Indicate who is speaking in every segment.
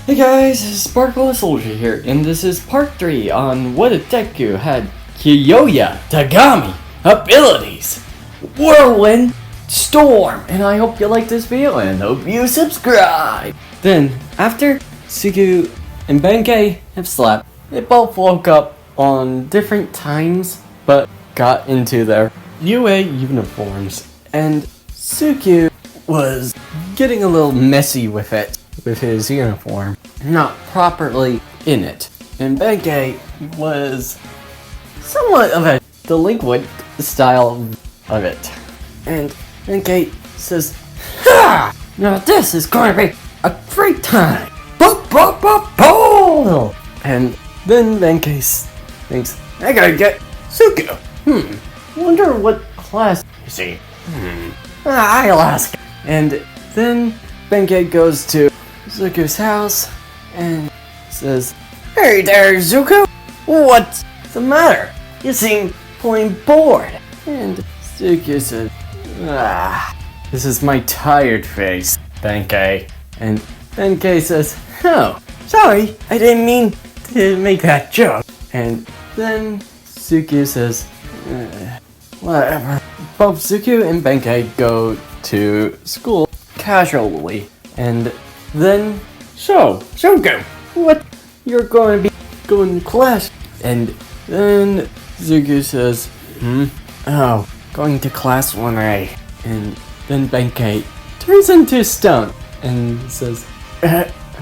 Speaker 1: Hey guys, this is Sparkle Soldier here, and this is part 3 on what if Deku had Kyoya Tategami abilities. Whirlwind Storm, and I hope you like this video and hope you subscribe. Then, after Suku and Benkei have slept, they both woke up on different times, but got into their UA uniforms, and Suku was getting a little messy with it, with his uniform, not properly in it. And Benkei was somewhat of a delinquent style of it. And Benkei says, "Ha! Now this is going to be a great time! Boop, boop, boop, boop!" And then Benkei thinks, I gotta get Suku. Wonder what class is he? I'll ask. And then Benkei goes to Zuko's house and says, "Hey there, Zuko! What's the matter? You seem plain bored." And Zuko says, "This is my tired face, Benkei." And Benkei says, "Oh, sorry, I didn't mean to make that joke." And then Zuko says, "Whatever." Both Zuko and Benkei go to school casually, and then, "So, Zuko, what? You're going to be going to class?" And then Zuko says, "Oh, going to class 1A." And then Benkei turns into stone and says,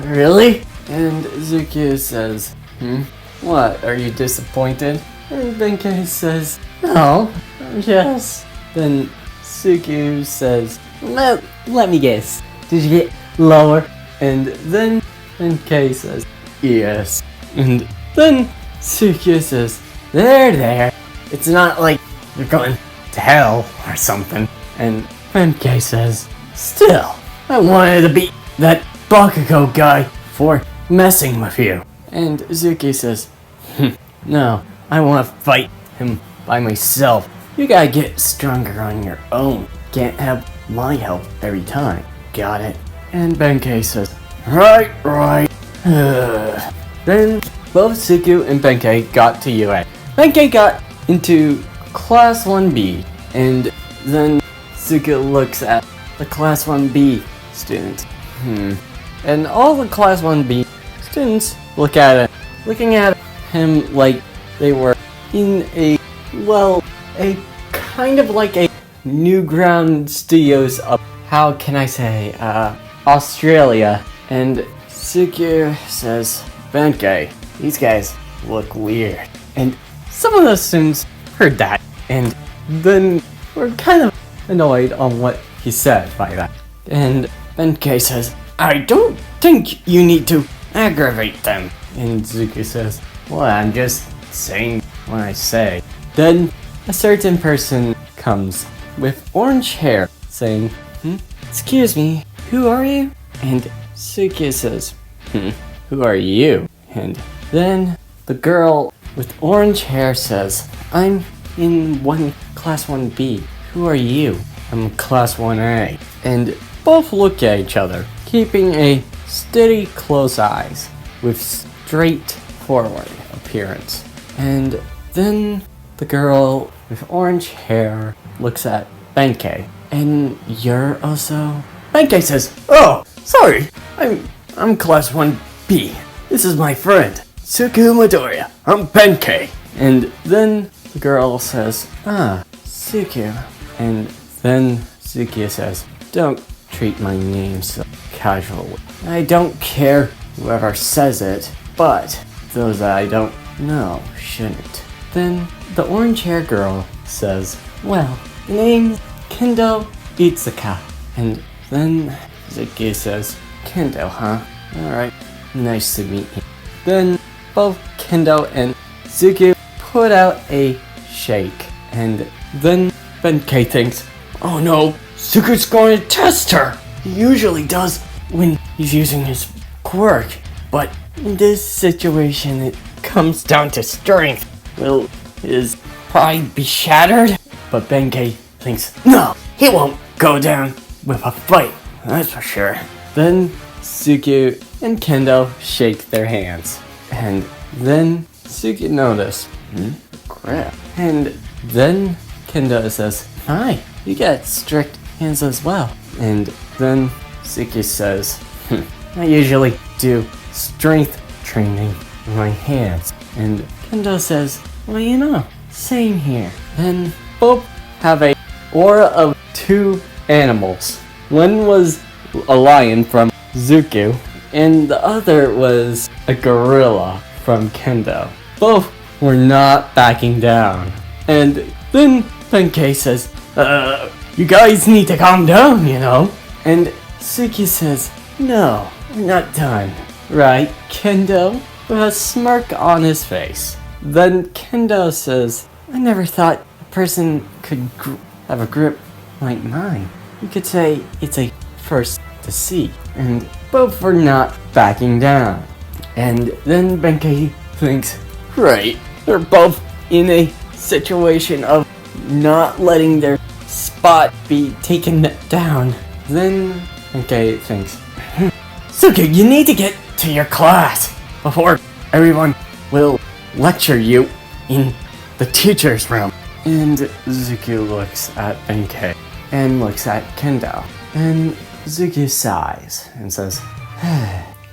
Speaker 1: "Really?" And Zuko says, "What, are you disappointed?" And Benkei says, "No, yes." Then Zuko says, let me guess, did you get lower?" And then Benkei says, "Yes." And then Zuko says, There, it's not like you're going to hell or something." And Benkei says, "Still, I wanted to beat that Bakugo guy for messing with you." And Zuko says, "No, I want to fight him by myself. You gotta get stronger on your own. Can't have my help every time. Got it?" And Benkei says, Right. Then both Suku and Benkei got to UA. Benkei got into Class 1B, and then Suku looks at the Class 1B students. And all the Class 1B students looking at him like they were in a kind of like a Newground Studios of, how can I say, Australia. And Suku says, "Benkei, these guys look weird." And some of the students heard that, and then were kind of annoyed on what he said by that. And Benkei says, "I don't think you need to aggravate them." And Zuko says, "Well, I'm just saying what I say." Then a certain person comes with orange hair saying, "Excuse me, who are you?" And Suki says, "Who are you?" And then the girl with orange hair says, "I'm in Class 1B. Who are you?" "I'm Class 1A. And both look at each other, keeping a steady close eyes with straightforward appearance. And then the girl with orange hair looks at Benkei. "And you're also?" Benkei says, "Oh, sorry, I'm Class 1B. This is my friend, Suku Midoriya. I'm Benkei." And then the girl says, Suku." And then Suki says, "Don't treat my name so casually. I don't care whoever says it, but those that I don't know shouldn't." Then the orange hair girl says, "Well, the name's Kendo Itsuka." And then Zuki says, "Kendo, huh? Alright, nice to meet you." Then both Kendo and Zuki put out a shake. And then Benkei thinks, "Oh no, Zuko's going to test her. He usually does when he's using his quirk. But in this situation, it comes down to strength. Will his pride be shattered?" But Benkei thinks, "No, he won't go down with a fight, that's for sure." Then Suki and Kendo shake their hands. And then Suki noticed, crap. And then Kendo says, hi, you got strict hands as well. And then Suki says, I usually do strength training with my hands. And Kendo says, well, you know, same here. Then both have a aura of two animals. One was a lion from Zuko, and the other was a gorilla from Kendo. Both were not backing down. And then Benkei says, you guys need to calm down, you know. And Suki says, no, we're not done. Right, Kendo? With a smirk on his face. Then Kendo says, I never thought a person could have a grip like mine. You could say it's a first to see. And both were not backing down. And then Benkei thinks, right, they're both in a situation of not letting their spot be taken down. Then Benkei thinks, Suki, you need to get to your class before everyone will lecture you in the teacher's room. And Zuki looks at Benkei and looks at Kendo. And Zuki sighs and says,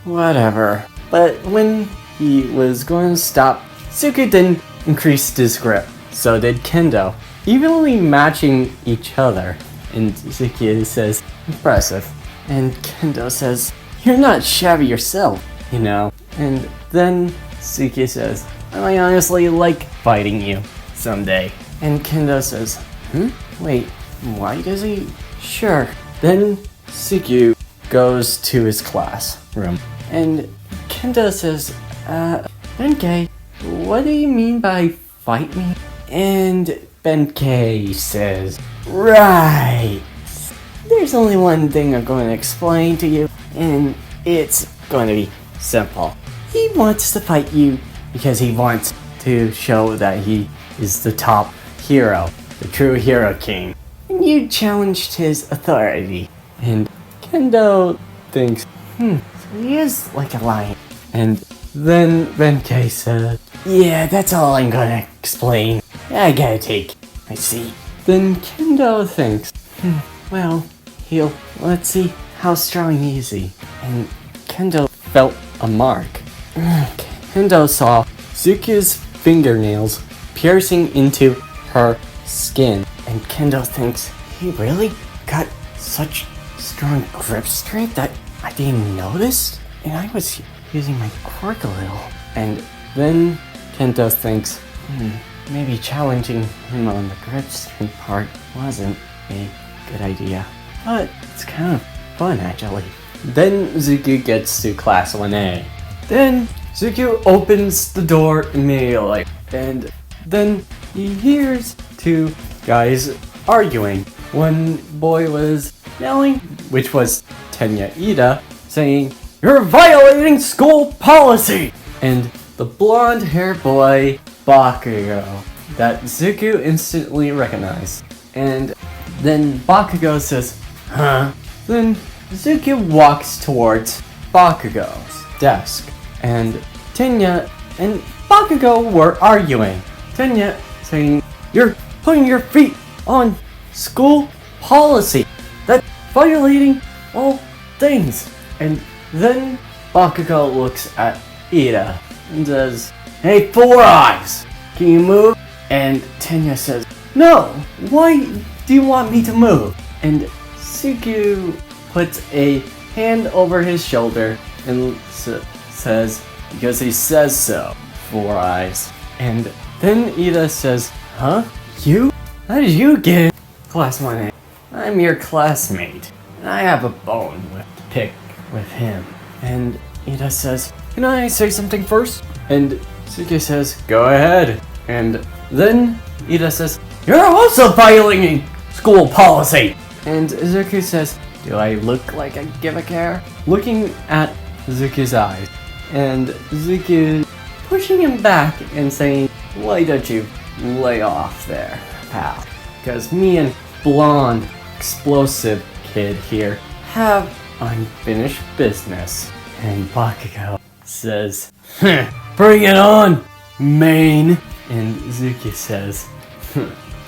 Speaker 1: whatever. But when he was going to stop, Zuki then increased his grip. So did Kendo, evenly matching each other. And Zuki says, impressive. And Kendo says, you're not shabby yourself, you know. And then Suki says, I honestly like fighting you someday. And Kendo says, wait, why does he? Sure. Then Suki goes to his classroom. And Kendo says, Benkei, what do you mean by fight me? And Benkei says, right. There's only one thing I'm going to explain to you, and it's going to be simple. He wants to fight you because he wants to show that he is the top hero, the true hero king. And you challenged his authority. And Kendo thinks, so he is like a lion. And then Benkei said, yeah, that's all I'm gonna explain. I gotta take my seat. Then Kendo thinks, well, let's see how strong is he. And Kendo felt a mark. Kendo saw Zuki's fingernails piercing into her skin. And Kendo thinks, he really got such strong grip strength that I didn't notice? And I was using my quirk a little. And then Kendo thinks, maybe challenging him on the grip strength part wasn't a good idea. But it's kind of fun, actually. Then Zuki gets to class 1A. Then Zuki opens the door immediately. And then he hears two guys arguing. One boy was yelling, which was Tenya Ida, saying, you're violating school policy! And the blonde-haired boy, Bakugo, that Zuki instantly recognized. And then Bakugo says, huh? Then Zuki walks towards Bakugo's desk. And Tenya and Bakugo were arguing. Tenya saying, you're putting your feet on school policy. That's violating all things. And then Bakugo looks at Ida and says, hey, Four Eyes, can you move? And Tenya says, no, why do you want me to move? And Suki puts a hand over his shoulder and says, because he says so, Four Eyes. And then Ida says, huh? You? How did you get in class 1A? I'm your classmate, and I have a bone to pick with him. And Ida says, can I say something first? And Suki says, go ahead. And then Ida says, you're also violating school policy. And Zuki says, do I look like I give a care? Looking at Zuki's eyes. And Zuki pushing him back and saying, why don't you lay off there, pal? Because me and blonde, explosive kid here have unfinished business. And Bakugo says, bring it on, main. And Zuki says,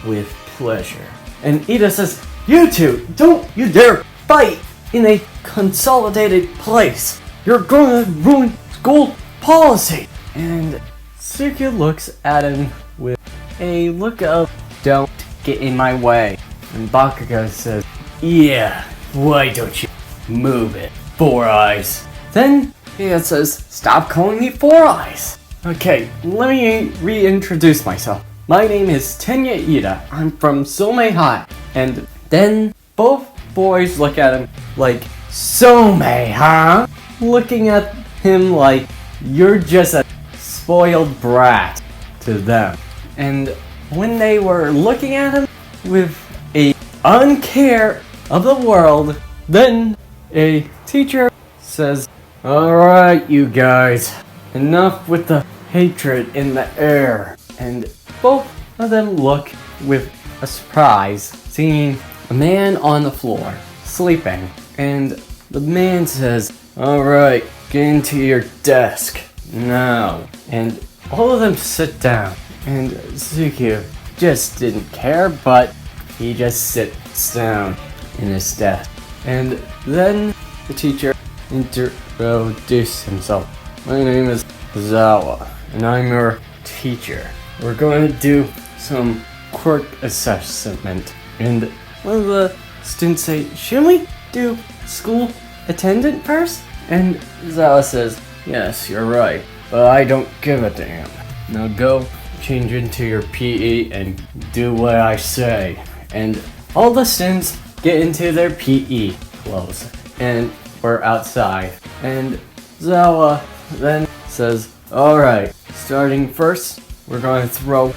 Speaker 1: with pleasure. And Ida says, you two, don't you dare fight in a consolidated place. You're gonna ruin school policy. And Zuki looks at him with a look of, don't get in my way. And Bakugo says, yeah, why don't you move it, Four Eyes? Then Ida says, stop calling me Four Eyes. Okay, let me reintroduce myself. My name is Tenya Ida. I'm from Somei High. And then both boys look at him like, Somei, huh? Looking at him like you're just a spoiled brat to them. And when they were looking at him with a uncare of the world, then a teacher says, alright you guys, enough with the hatred in the air. And both of them look with a surprise, seeing a man on the floor, sleeping. And the man says, alright, get into your desk, now. And all of them sit down. And Zuki just didn't care, but he just sits down in his desk. And then the teacher introduced himself. My name is Zawa, and I'm your teacher. We're going to do some quirk assessment. And one of the students say, shouldn't we do school attendant first? And Zawa says, yes, you're right, but I don't give a damn. Now go change into your PE and do what I say. And all the students get into their PE clothes, and we're outside. And Zawa then says, alright, starting first, we're going to throw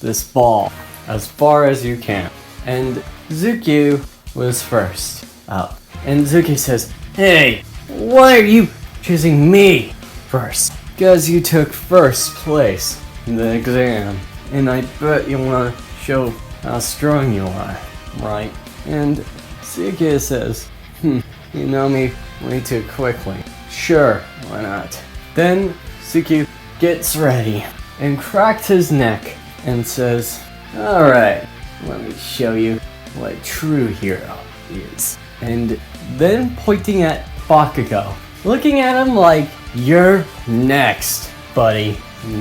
Speaker 1: this ball as far as you can. And Zuki was first up. And Zuki says, hey, why are you choosing me first? Because you took first place in the exam. And I bet you want to show how strong you are, right? And Zuki says, you know me way too quickly. Sure, why not? Then Zuki gets ready and cracks his neck and says, alright, let me show you what a true hero is. And then pointing at Bakugo, looking at him like, you're next, buddy.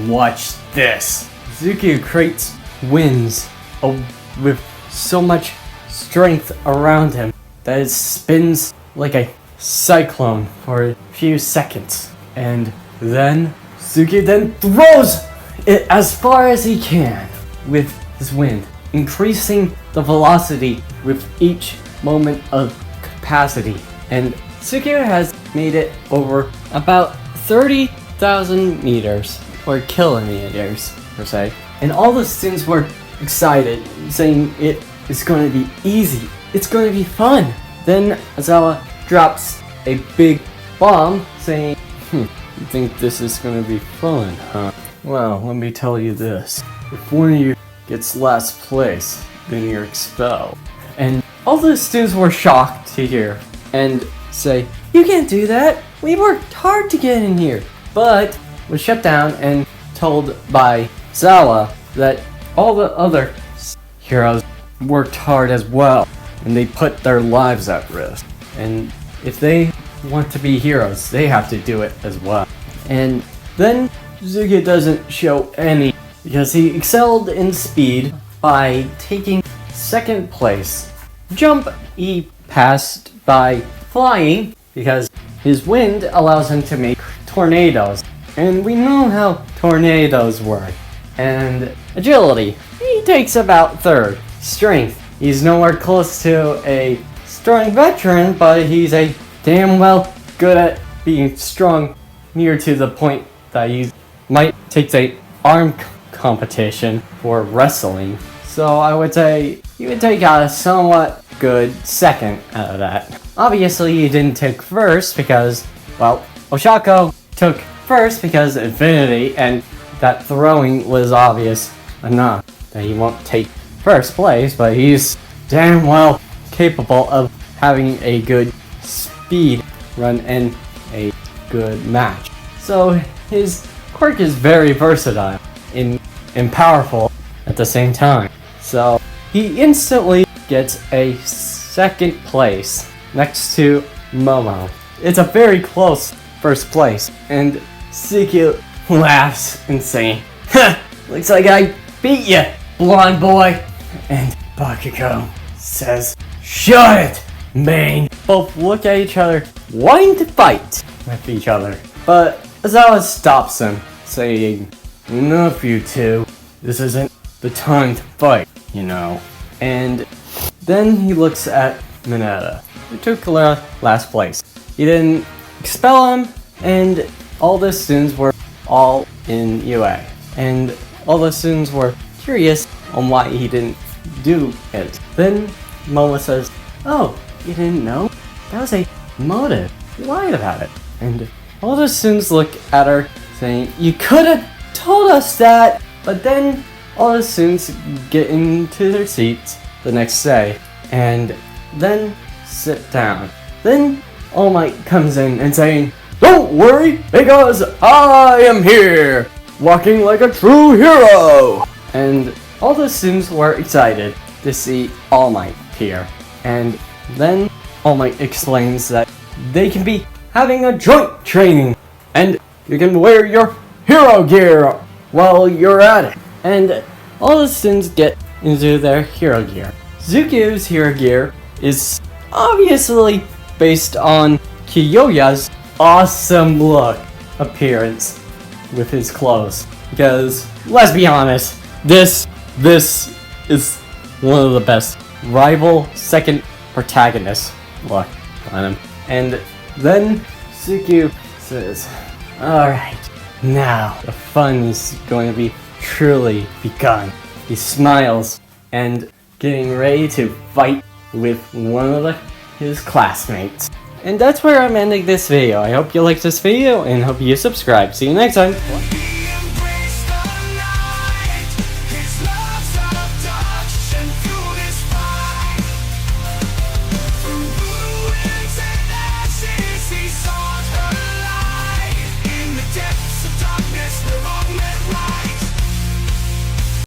Speaker 1: Watch this. Zuki creates winds with so much strength around him that it spins like a cyclone for a few seconds. And then Zuki then throws it as far as he can with his wind, increasing the velocity with each moment of capacity. And Zuki has made it over about 30,000 meters, or kilometers per se. And all the students were excited, saying it is going to be easy, it's going to be fun. Then Azawa drops a big bomb, saying, you think this is going to be fun, huh? Well, let me tell you this. If one of you gets last place, then you're expelled. And all the students were shocked to hear and say, you can't do that. We worked hard to get in here. But was shut down and told by Zawa that all the other heroes worked hard as well, and they put their lives at risk. And if they want to be heroes, they have to do it as well. And then Zuki doesn't show any, because he excelled in speed by taking second place. Jump, he passed by flying, because his wind allows him to make tornadoes. And we know how tornadoes work. And agility, he takes about third. Strength, he's nowhere close to a strong veteran, but he's a damn well good at being strong, near to the point that he might take the arm competition for wrestling. So I would say he would take a somewhat good second out of that. Obviously he didn't take first because, well, Oshako took first because Infinity, and that throwing was obvious enough that he won't take first place, but he's damn well capable of having a good speed run. And a good match. So his quirk is very versatile and powerful at the same time. So he instantly gets a second place next to Momo. It's a very close first place, and Suki laughs and saying, "Ha! Looks like I beat you, blonde boy." And Bakugo says, "Shut it, man." Both look at each other, wanting to fight with each other. But Azawa stops him, saying, "Enough, you two. This isn't the time to fight, you know." And then he looks at Mineta, who took last place. He didn't expel him, and all the students were all in UA. And all the students were curious on why he didn't do it. Then Momo says, "Oh, you didn't know? That was a motive. You lied about it." And all the students look at her, saying, "You could have told us that." But then all the students get into their seats the next day, and then sit down. Then All Might comes in and saying, "Don't worry, because I am here, walking like a true hero." And all the students were excited to see All Might here. And then All Might explains that they can be having a joint training, and you can wear your hero gear while you're at it. And all the students get into their hero gear. Zuko's hero gear is obviously based on Kyoya's awesome look appearance with his clothes. Because, let's be honest, this is one of the best rival second protagonist look on him. And then Zuko says, "Alright, now the fun is going to be truly begun." He smiles and getting ready to fight with one of his classmates. And that's where I'm ending this video. I hope you liked this video and hope you subscribe. See you next time.